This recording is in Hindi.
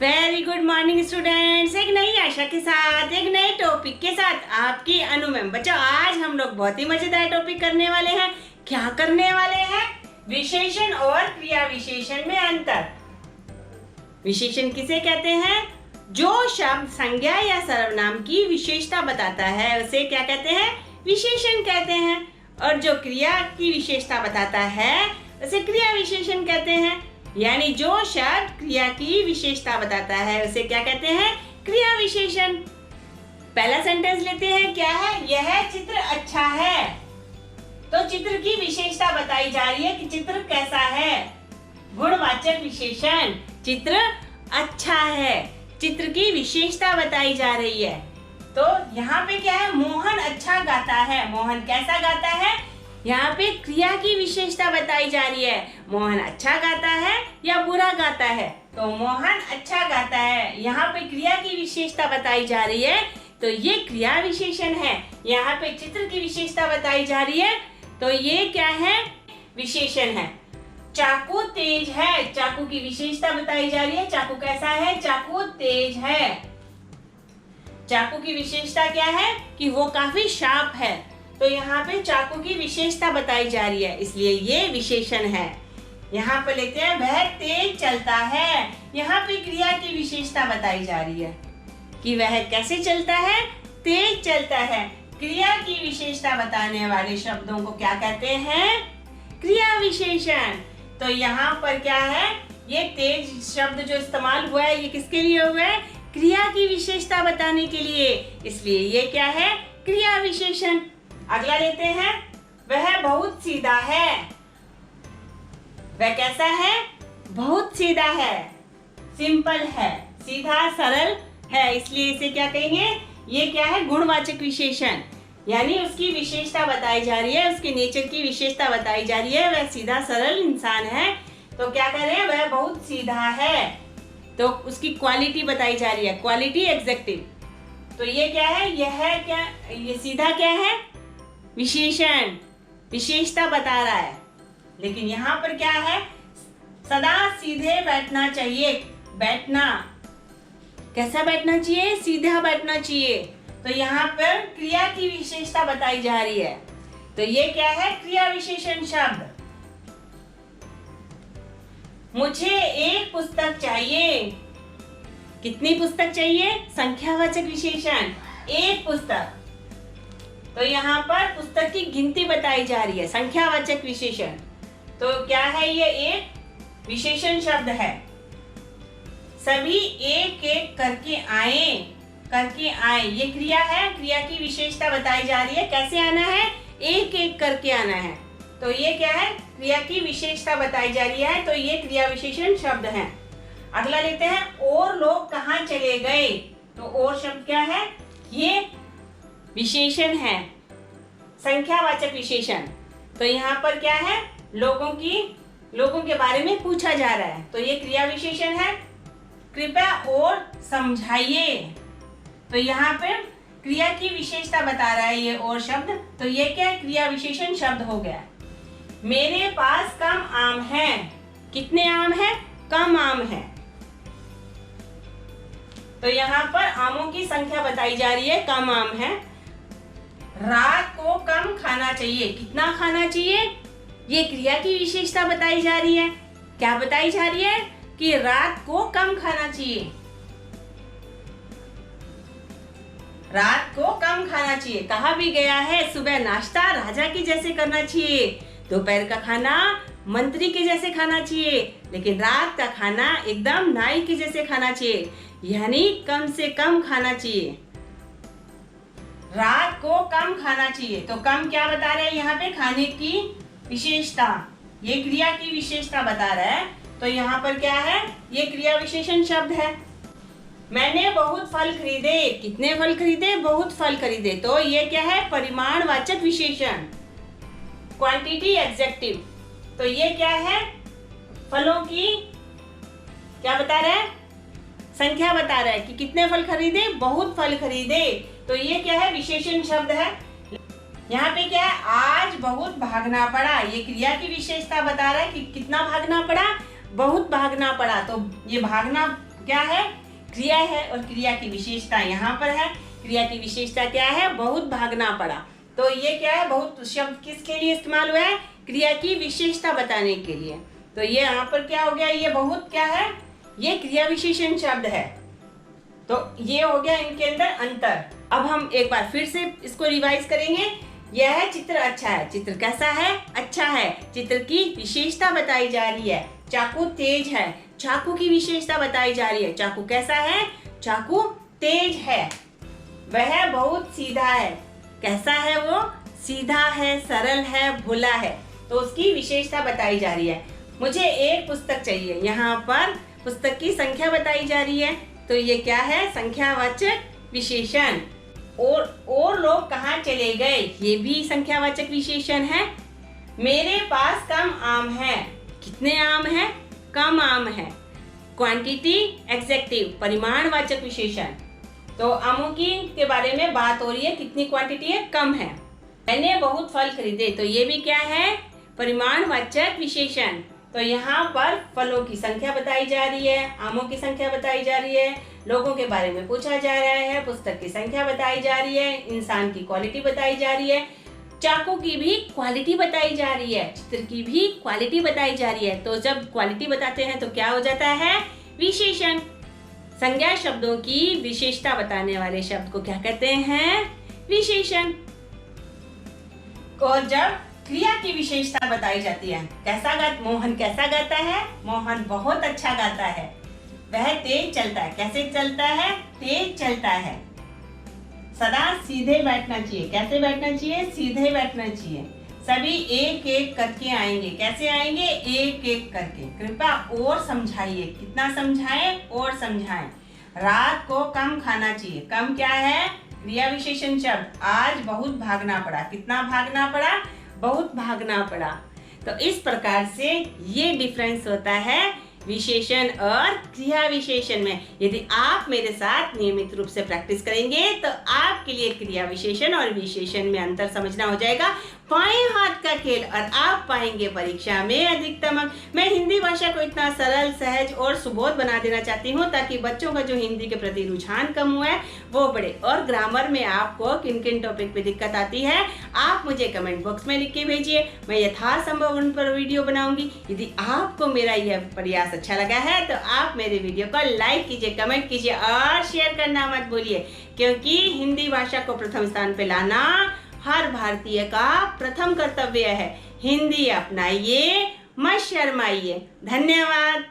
Very good morning students. एक नई आशा के साथ एक नए टॉपिक के साथ आपकी अनु मैम। बच्चों, आज हम लोग बहुत ही मजेदार टॉपिक करने वाले हैं। क्या करने वाले हैं? विशेषण और क्रिया विशेषण में अंतर। विशेषण किसे कहते हैं? जो शब्द संज्ञा या सर्वनाम की विशेषता बताता है उसे क्या कहते हैं? विशेषण कहते हैं। और जो क्रिया की विशेषता बताता है उसे क्रिया विशेषण कहते हैं। यानी जो शब्द क्रिया की विशेषता बताता है उसे क्या कहते हैं? क्रिया विशेषण। पहला सेंटेंस लेते हैं। क्या है? यह चित्र अच्छा है। तो चित्र की विशेषता बताई जा रही है कि चित्र कैसा है। गुणवाचक विशेषण। चित्र अच्छा है, चित्र की विशेषता बताई जा रही है। तो यहाँ पे क्या है? मोहन अच्छा गाता है। मोहन कैसा गाता है? यहाँ पे क्रिया की विशेषता बताई जा रही है। मोहन अच्छा गाता है या बुरा गाता है? तो मोहन अच्छा गाता है। यहाँ पे क्रिया की विशेषता बताई जा रही है, तो ये क्रिया विशेषण है। यहाँ पे चित्र की विशेषता बताई जा रही है, तो ये क्या है? विशेषण है। चाकू तेज है। चाकू की विशेषता बताई जा रही है। चाकू कैसा है? चाकू तेज है। चाकू की विशेषता क्या है? कि वो काफी शार्प है। तो यहाँ पे चाकू की विशेषता बताई जा रही है, इसलिए ये विशेषण है। यहाँ पे लेते हैं वह तेज चलता है। यहाँ पे क्रिया की विशेषता बताई जा रही है कि वह कैसे चलता है? तेज चलता है। क्रिया की विशेषता बताने वाले शब्दों को क्या कहते हैं? क्रिया विशेषण। तो यहाँ पर क्या है? ये तेज शब्द जो इस्तेमाल हुआ है ये किसके लिए हुआ है? क्रिया की विशेषता बताने के लिए, इसलिए ये क्या है? क्रिया विशेषण। अगला लेते हैं। वह बहुत सीधा है। वह कैसा है? बहुत सीधा है, सिंपल है, सीधा सरल है, इसलिए इसे क्या कहेंगे? ये क्या है? गुणवाचक विशेषण। यानी उसकी विशेषता बताई जा रही है, उसके नेचर की विशेषता बताई जा रही है। वह सीधा सरल इंसान है। तो क्या कर रहे हैं? वह बहुत सीधा है, तो उसकी क्वालिटी बताई जा रही है। Quality adjective. तो ये क्या है? यह क्या? ये सीधा क्या है? विशेषण, विशेषता बता रहा है। लेकिन यहाँ पर क्या है? सदा सीधे बैठना चाहिए। बैठना कैसा बैठना चाहिए? सीधा बैठना चाहिए। तो यहाँ पर क्रिया की विशेषता बताई जा रही है, तो ये क्या है? क्रिया विशेषण शब्द। मुझे एक पुस्तक चाहिए। कितनी पुस्तक चाहिए? संख्यावाचक विशेषण। एक पुस्तक। तो यहाँ पर पुस्तक की गिनती बताई जा रही है, संख्यावाचक विशेषण। तो क्या है? ये एक विशेषण शब्द है। सभी एक एक करके आए। करके आए ये क्रिया है। क्रिया की विशेषता बताई जा रही है। कैसे आना है? एक एक करके आना है। तो ये क्या है? क्रिया की विशेषता बताई जा रही है, तो ये क्रिया विशेषण शब्द है। अगला लेते हैं। और लोग कहाँ चले गए? तो और शब्द क्या है? ये विशेषण है, संख्यावाचक विशेषण। तो यहाँ पर क्या है? लोगों के बारे में पूछा जा रहा है, तो ये क्रिया विशेषण है। कृपया और समझाइए। तो यहाँ पे क्रिया की विशेषता बता रहा है ये और शब्द, तो ये क्या है? क्रिया विशेषण शब्द हो गया। मेरे पास कम आम है। कितने आम है? कम आम है। तो यहाँ पर आमों की संख्या बताई जा रही है, कम आम है। रात को कम खाना चाहिए। कितना खाना चाहिए? ये क्रिया की विशेषता बताई जा रही है। क्या बताई जा रही है? कि रात को कम खाना चाहिए। रात को कम खाना चाहिए। कहा भी गया है सुबह नाश्ता राजा के जैसे करना चाहिए, दोपहर का खाना मंत्री के जैसे खाना चाहिए, लेकिन रात का खाना एकदम नाई के जैसे खाना चाहिए। यानी कम से कम खाना चाहिए। रात को कम खाना चाहिए। तो कम क्या बता रहे हैं? यहाँ पे खाने की विशेषता। ये क्रिया की विशेषता बता रहा है, तो यहाँ पर क्या है? ये क्रिया विशेषण शब्द है। मैंने बहुत फल खरीदे। कितने फल खरीदे? बहुत फल खरीदे। तो ये क्या है? परिमाणवाचक विशेषण, क्वांटिटी एडजेक्टिव। तो ये क्या है? फलों की क्या बता रहा है? संख्या बता रहा है कि कितने फल खरीदे? बहुत फल खरीदे। तो ये क्या है? विशेषण शब्द है। यहाँ पे क्या है? आज बहुत भागना पड़ा। ये क्रिया की विशेषता बता रहा है कि कितना भागना पड़ा? बहुत भागना पड़ा। तो ये भागना क्या है? क्रिया है, और क्रिया की विशेषता यहाँ पर है। क्रिया की विशेषता क्या है? बहुत भागना पड़ा। तो ये क्या है? बहुत शब्द किसके लिए इस्तेमाल हुआ है? क्रिया की विशेषता बताने के लिए। तो ये यहाँ पर क्या हो गया? ये बहुत क्या है? ये क्रिया विशेषण शब्द है। तो ये हो गया इनके अंदर अंतर। अब हम एक बार फिर से इसको रिवाइज करेंगे। यह है चित्र अच्छा है। चित्र कैसा है? अच्छा है। चित्र की विशेषता बताई जा रही है। चाकू तेज है। चाकू की विशेषता बताई जा रही है। चाकू कैसा है? चाकू तेज है। वह बहुत सीधा है। कैसा है वो? सीधा है, सरल है, भोला है। तो उसकी विशेषता बताई जा रही है। मुझे एक पुस्तक चाहिए। यहाँ पर पुस्तक की संख्या बताई जा रही है। तो ये क्या है? संख्यावाचक विशेषण। और लोग कहाँ चले गए? ये भी संख्यावाचक विशेषण है। मेरे पास कम आम है। कितने आम है? कम आम है। क्वांटिटी एग्जेक्टिव, परिमाणवाचक विशेषण। तो आमों की के बारे में बात हो रही है। कितनी क्वांटिटी है? कम है। मैंने बहुत फल खरीदे। तो ये भी क्या है? परिमाणवाचक विशेषण। तो यहाँ पर फलों की संख्या बताई जा रही है, आमों की संख्या बताई जा रही है, लोगों के बारे में पूछा जा रहा है, पुस्तक की संख्या बताई जा रही है, इंसान की क्वालिटी बताई जा रही है, चाकू की भी क्वालिटी बताई जा रही है, चित्र की भी क्वालिटी बताई जा रही है। तो जब क्वालिटी बताते हैं तो क्या हो जाता है? विशेषण। संज्ञा शब्दों की विशेषता बताने वाले शब्द को क्या कहते हैं? विशेषण। और जब क्रिया की विशेषता बताई जाती है, मोहन कैसा गाता है? मोहन बहुत अच्छा गाता है। वह तेज चलता है। कैसे चलता है? तेज चलता है। सदा सीधे बैठना चाहिए। कैसे बैठना चाहिए? सीधे बैठना चाहिए। सभी एक एक करके आएंगे। कैसे आएंगे? एक एक करके। कृपया और समझाइए। कितना समझाएं? और समझाएं। रात को कम खाना चाहिए। कम क्या है? क्रिया विशेषण शब्द। आज बहुत भागना पड़ा। कितना भागना पड़ा? बहुत भागना पड़ा। तो इस प्रकार से ये डिफरेंस होता है विशेषण और क्रिया विशेषण में। यदि आप मेरे साथ नियमित रूप से प्रैक्टिस करेंगे तो आपके लिए क्रिया विशेषण और विशेषण में अंतर समझना हो जाएगा। बाएं हाथ का खेल, और आप पाएंगे परीक्षा में अधिकतम अंक। मैं हिंदी भाषा को इतना सरल, सहज और सुबोध बना देना चाहती हूँ ताकि बच्चों का जो हिंदी के प्रति रुझान कम हुआ है वो बढ़े। और ग्रामर में आपको किन किन टॉपिक पे दिक्कत आती है आप मुझे कमेंट बॉक्स में लिख के भेजिए। मैं यथासंभव उन पर वीडियो बनाऊंगी। यदि आपको मेरा यह प्रयास अच्छा लगा है तो आप मेरे वीडियो को लाइक कीजिए, कमेंट कीजिए और शेयर करना मत भूलिए, क्योंकि हिंदी भाषा को प्रथम स्थान पे लाना हर भारतीय का प्रथम कर्तव्य है। हिंदी अपनाइए, मत शर्माइए। धन्यवाद।